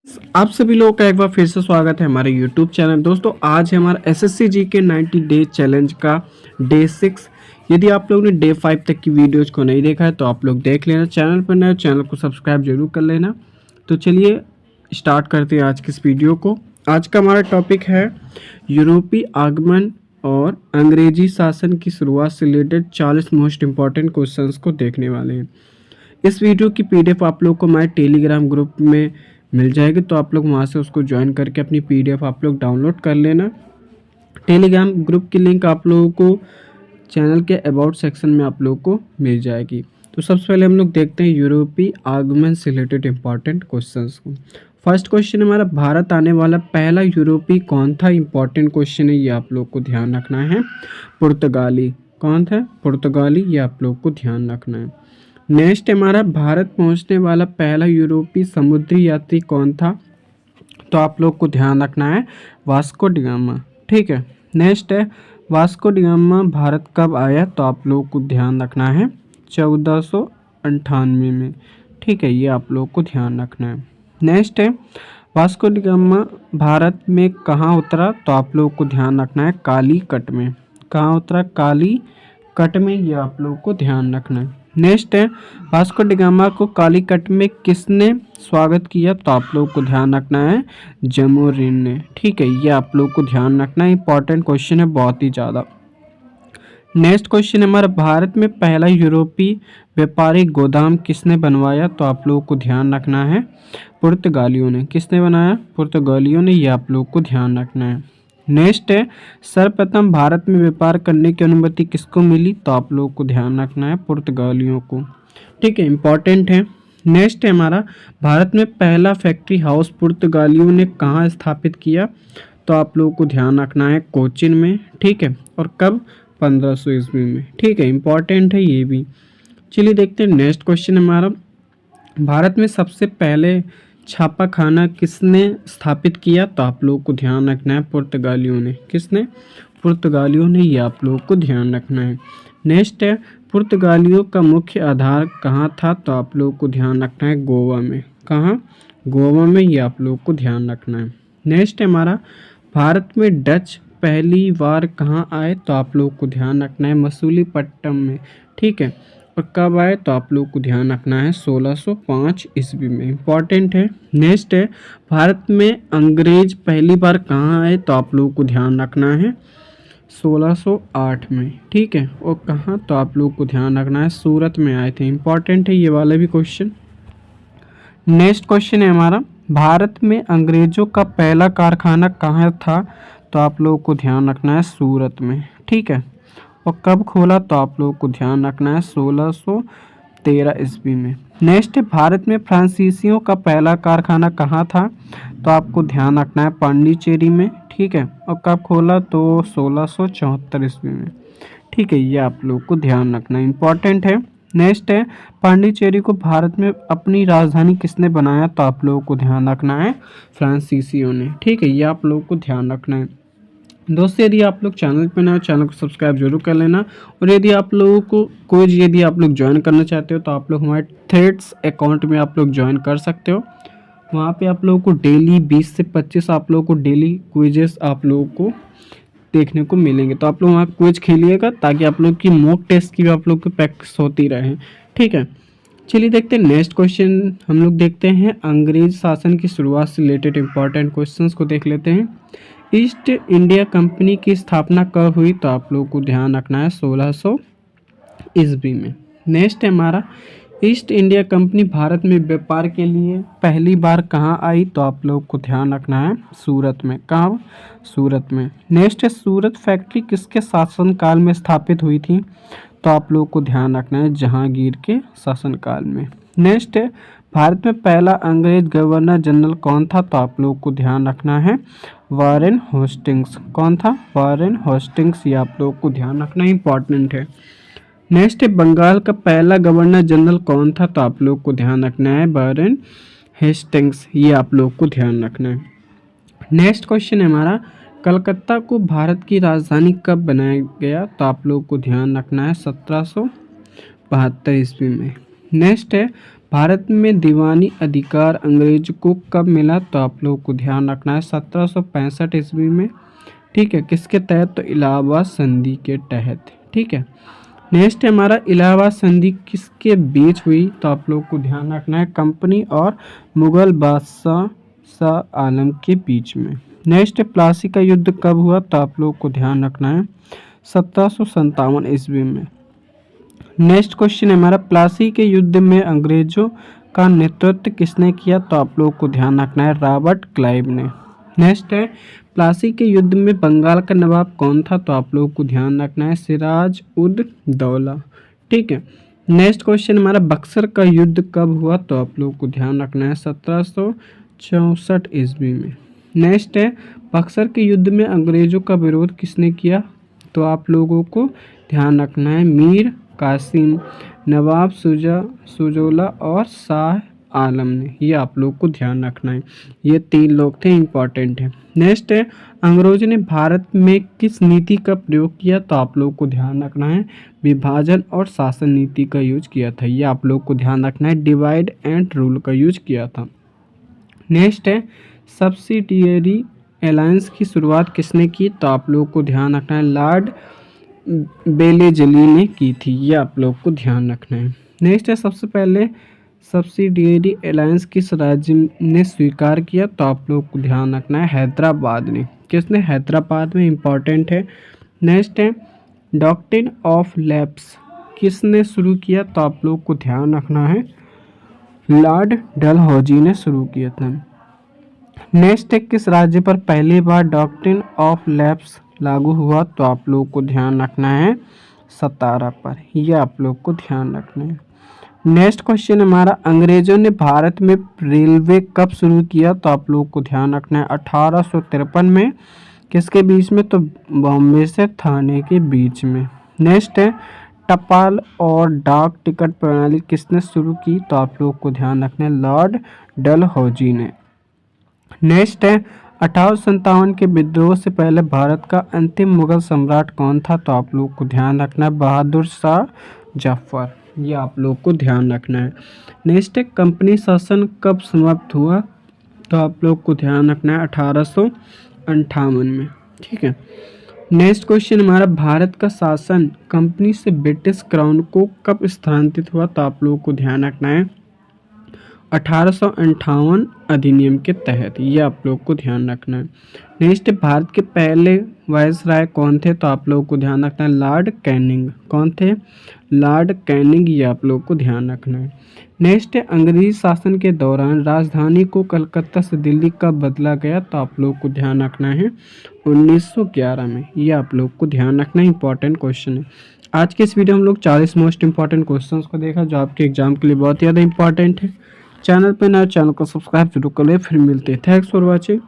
आप सभी लोगों का एक बार फिर से स्वागत है हमारे YouTube चैनल। दोस्तों आज है हमारा SSC जी के 90 डे चैलेंज का डे 6। यदि आप लोगों ने डे 5 तक की वीडियोज़ को नहीं देखा है तो आप लोग देख लेना। चैनल पर नए चैनल को सब्सक्राइब जरूर कर लेना। तो चलिए स्टार्ट करते हैं आज की इस वीडियो को। आज का हमारा टॉपिक है यूरोपीय आगमन और अंग्रेजी शासन की शुरुआत से रिलेटेड 40 मोस्ट इंपॉर्टेंट क्वेश्चन को देखने वाले हैं। इस वीडियो की PDF आप लोग को हमारे टेलीग्राम ग्रुप में मिल जाएगी, तो आप लोग वहाँ से उसको ज्वाइन करके अपनी PDF आप लोग डाउनलोड कर लेना। टेलीग्राम ग्रुप की लिंक आप लोगों को चैनल के अबाउट सेक्शन में आप लोगों को मिल जाएगी। तो सबसे पहले हम लोग देखते हैं यूरोपीय आगमन से रिलेटेड इंपॉर्टेंट क्वेश्चंस को। फर्स्ट क्वेश्चन हमारा, भारत आने वाला पहला यूरोपीय कौन था? इंपॉर्टेंट क्वेश्चन है, ये आप लोग को ध्यान रखना है। पुर्तगाली। कौन था? पुर्तगाली, ये आप लोग को ध्यान रखना है। नेक्स्ट हमारा, भारत पहुंचने वाला पहला यूरोपीय समुद्री यात्री कौन था? तो आप लोग को ध्यान रखना है वास्को डी गामा। ठीक है। नेक्स्ट है, वास्को डी गामा भारत कब आया? तो आप लोग को ध्यान रखना है 1498 में। ठीक है, ये आप लोग को ध्यान रखना है। नेक्स्ट है, वास्को डी गामा भारत में कहाँ उतरा? तो आप लोग को ध्यान रखना है कालीकट में। कहाँ उतरा? कालीकट में, ये आप लोग को ध्यान रखना है। नेक्स्ट है, वास्को डी गामा को कालीकट में किसने स्वागत किया? तो आप लोग को ध्यान रखना है जमोरिन ने। ठीक है, ये आप लोग को ध्यान रखना है, इंपॉर्टेंट क्वेश्चन है बहुत ही ज़्यादा। नेक्स्ट क्वेश्चन है हमारा, भारत में पहला यूरोपीय व्यापारिक गोदाम किसने बनवाया? तो आप लोग को ध्यान रखना है पुर्तगालियों ने। किसने बनाया? पुर्तगालियों ने, ये आप लोग को ध्यान रखना है। नेक्स्ट है, सर्वप्रथम भारत में व्यापार करने की अनुमति किसको मिली? तो आप लोग को ध्यान रखना है पुर्तगालियों को। ठीक है, इंपॉर्टेंट है। नेक्स्ट है हमारा, भारत में पहला फैक्ट्री हाउस पुर्तगालियों ने कहाँ स्थापित किया? तो आप लोग को ध्यान रखना है कोचिन में। ठीक है, और कब? 1500 ईस्वी में। ठीक है, इंपॉर्टेंट है ये भी। चलिए देखते हैं नेक्स्ट क्वेश्चन हमारा, भारत में सबसे पहले छापा खाना किसने स्थापित किया? तो आप लोग को ध्यान रखना है पुर्तगालियों ने। किसने? पुर्तगालियों ने, ये आप लोग को ध्यान रखना है। नेक्स्ट है, पुर्तगालियों का मुख्य आधार कहाँ था? तो आप लोग को ध्यान रखना है गोवा में। कहाँ? गोवा में, ये आप लोग को ध्यान रखना है। नेक्स्ट है हमारा, भारत में डच पहली बार कहाँ आए? तो आप लोग को ध्यान रखना है मसूलीपट्टनम में। ठीक है, और कब आए? तो आप लोग को ध्यान रखना है 1605 ईस्वी में। इंपॉर्टेंट है। नेक्स्ट है, भारत में अंग्रेज पहली बार कहाँ आए? तो आप लोग को ध्यान रखना है 1608 में। ठीक है, और कहाँ? तो आप लोग को ध्यान रखना है सूरत में आए थे। इंपॉर्टेंट है ये वाला भी क्वेश्चन। नेक्स्ट क्वेश्चन है हमारा, भारत में अंग्रेजों का पहला कारखाना कहाँ था? तो आप लोग को ध्यान रखना है सूरत में। ठीक है, और कब खोला? तो आप लोग को ध्यान रखना है 1613 ईस्वी में। नेक्स्ट है, भारत में फ्रांसीसियों का पहला कारखाना कहाँ था? तो आपको ध्यान रखना है पांडिचेरी में। ठीक है, और कब खोला? तो 1674 ईस्वी में। ठीक है, ये आप लोग को ध्यान रखना इंपॉर्टेंट है। नेक्स्ट है, पांडिचेरी को भारत में अपनी राजधानी किसने बनाया? तो आप लोगों को ध्यान रखना है फ्रांसीसियों ने। ठीक है, ये आप लोगों को ध्यान रखना है। दोस्तों यदि आप लोग चैनल पर नए हो, चैनल को सब्सक्राइब जरूर कर लेना। और यदि आप लोगों को यदि आप लोग ज्वाइन करना चाहते हो तो आप लोग हमारे थ्रेड्स अकाउंट में आप लोग ज्वाइन कर सकते हो। वहाँ पे आप लोगों को डेली 20 से 25 आप लोगों को डेली क्विजेस आप लोगों को देखने को मिलेंगे। तो आप लोग वहाँ क्विज खेलिएगा ताकि आप लोग की मॉक टेस्ट की भी आप लोग की प्रैक्टिस होती रहे। ठीक है, चलिए देखते हैं नेक्स्ट क्वेश्चन। हम लोग देखते हैं अंग्रेज शासन की शुरुआत से रिलेटेड इंपॉर्टेंट क्वेश्चंस को देख लेते हैं। ईस्ट इंडिया कंपनी की स्थापना कब हुई? तो आप लोग को ध्यान रखना है 1600 ईस्वी में। नेक्स्ट है हमारा, ईस्ट इंडिया कंपनी भारत में व्यापार के लिए पहली बार कहाँ आई? तो आप लोग को ध्यान रखना है सूरत में। कहाँ? सूरत में। नेक्स्ट है, सूरत फैक्ट्री किसके शासनकाल में स्थापित हुई थी? तो आप लोग को ध्यान रखना है जहांगीर के शासनकाल में। नेक्स्ट है, भारत में पहला अंग्रेज गवर्नर जनरल कौन था? तो आप लोग को ध्यान रखना है वारेन होस्टिंग्स। कौन था? वारेन होस्टिंग्स, ये आप लोग को ध्यान रखना इंपॉर्टेंट है। नेक्स्ट है, बंगाल का पहला गवर्नर जनरल कौन था? तो आप लोग को ध्यान रखना है वारेन हेस्टिंग्स, ये आप लोग को ध्यान रखना है। नेक्स्ट क्वेश्चन है हमारा, कलकत्ता को भारत की राजधानी कब बनाया गया? तो आप लोग को ध्यान रखना है 1772 ईस्वी में। नेक्स्ट है, भारत में दीवानी अधिकार अंग्रेज को कब मिला? तो आप लोगों को ध्यान रखना है 1765 ईस्वी में। ठीक है, किसके तहत? तो इलाहाबाद संधि के तहत। ठीक है, नेक्स्ट है हमारा इलाहाबाद संधि किसके बीच हुई? तो आप लोग को ध्यान रखना है कंपनी और मुगल बादशाह शाह आलम के बीच में। नेक्स्ट है प्लासी का युद्ध कब हुआ? तो आप लोग को ध्यान रखना है 1757 ईस्वी में। नेक्स्ट क्वेश्चन है हमारा प्लासी के युद्ध में अंग्रेजों का नेतृत्व किसने किया? तो आप लोग को ध्यान रखना है रॉबर्ट क्लाइव ने। नेक्स्ट है प्लासी के युद्ध में बंगाल का नवाब कौन था? तो आप लोग को ध्यान रखना है सिराज उद दौला। ठीक है, नेक्स्ट क्वेश्चन हमारा बक्सर का युद्ध कब हुआ? तो आप लोग को ध्यान रखना है 1764 ईस्वी में। नेक्स्ट है बक्सर के युद्ध में अंग्रेजों का विरोध किसने किया? तो आप लोगों को ध्यान रखना है मीर कासिम, नवाब सुजौला और शाह आलम ने। ये आप लोग को ध्यान रखना है, ये 3 लोग थे, इंपॉर्टेंट है। नेक्स्ट है अंग्रेजों ने भारत में किस नीति का प्रयोग किया? तो आप लोग को ध्यान रखना है विभाजन और शासन नीति का यूज किया था। ये आप लोग को ध्यान रखना है डिवाइड एंड रूल का यूज किया था। नेक्स्ट है सब्सिडियरी अलायंस की शुरुआत किसने की? तो आप लोग को ध्यान रखना है लॉर्ड बेलेजली ने की थी। ये आप लोग को ध्यान रखना है। नेक्स्ट है सबसे पहले सब्सिडियरी अलायंस किस राज्य ने स्वीकार किया? तो आप लोग को ध्यान रखना है हैदराबाद ने। किसने? हैदराबाद में, इंपॉर्टेंट है। नेक्स्ट है डॉक्ट्रिन ऑफ लैप्स किसने शुरू किया? तो आप लोग को ध्यान रखना है लॉर्ड डलहौजी ने शुरू किया था। नेक्स्ट है किस राज्य पर पहली बार डॉक्ट्रिन ऑफ लैप्स लागू हुआ? तो आप लोग को ध्यान रखना है सतारा पर। यह आप लोग को ध्यान रखना है। नेक्स्ट क्वेश्चन हमारा अंग्रेजों ने भारत में रेलवे कब शुरू किया? तो आप लोग को ध्यान रखना है 1853 में। किसके बीच में? तो बॉम्बे से थाने के बीच में। नेक्स्ट है टपाल और डाक टिकट प्रणाली किसने शुरू की? तो आप लोग को ध्यान रखना है लॉर्ड डलहौजी ने। नेक्स्ट है 1857 के विद्रोह से पहले भारत का अंतिम मुगल सम्राट कौन था? तो आप लोग को ध्यान रखना है बहादुर शाह जफर। ये आप लोग को ध्यान रखना है। नेक्स्ट है कंपनी शासन कब समाप्त हुआ? तो आप लोग को ध्यान रखना है 1858 में। ठीक है, नेक्स्ट क्वेश्चन हमारा भारत का शासन कंपनी से ब्रिटिश क्राउन को कब स्थानांतरित हुआ? तो आप लोग को ध्यान रखना है 1858 अधिनियम के तहत। ये आप लोग को ध्यान रखना है। नेक्स्ट भारत के पहले वायसराय कौन थे? तो आप लोग को ध्यान रखना है लॉर्ड कैनिंग। कौन थे? Lord Canning. ये आप लोग को ध्यान रखना है। नेक्स्ट अंग्रेजी शासन के दौरान राजधानी को कलकत्ता से दिल्ली कब बदला गया? तो आप लोग को ध्यान रखना है 1911 में। ये आप लोग को ध्यान रखना है, इंपॉर्टेंट क्वेश्चन है। आज के इस वीडियो में हम लोग 40 मोस्ट इंपॉर्टेंट क्वेश्चंस को देखा जो आपके एग्जाम के लिए बहुत ज़्यादा इंपॉर्टेंट है। चैनल पे नए, चैनल को सब्सक्राइब जरूर कर ले। फिर मिलते हैं। Thanks for watching.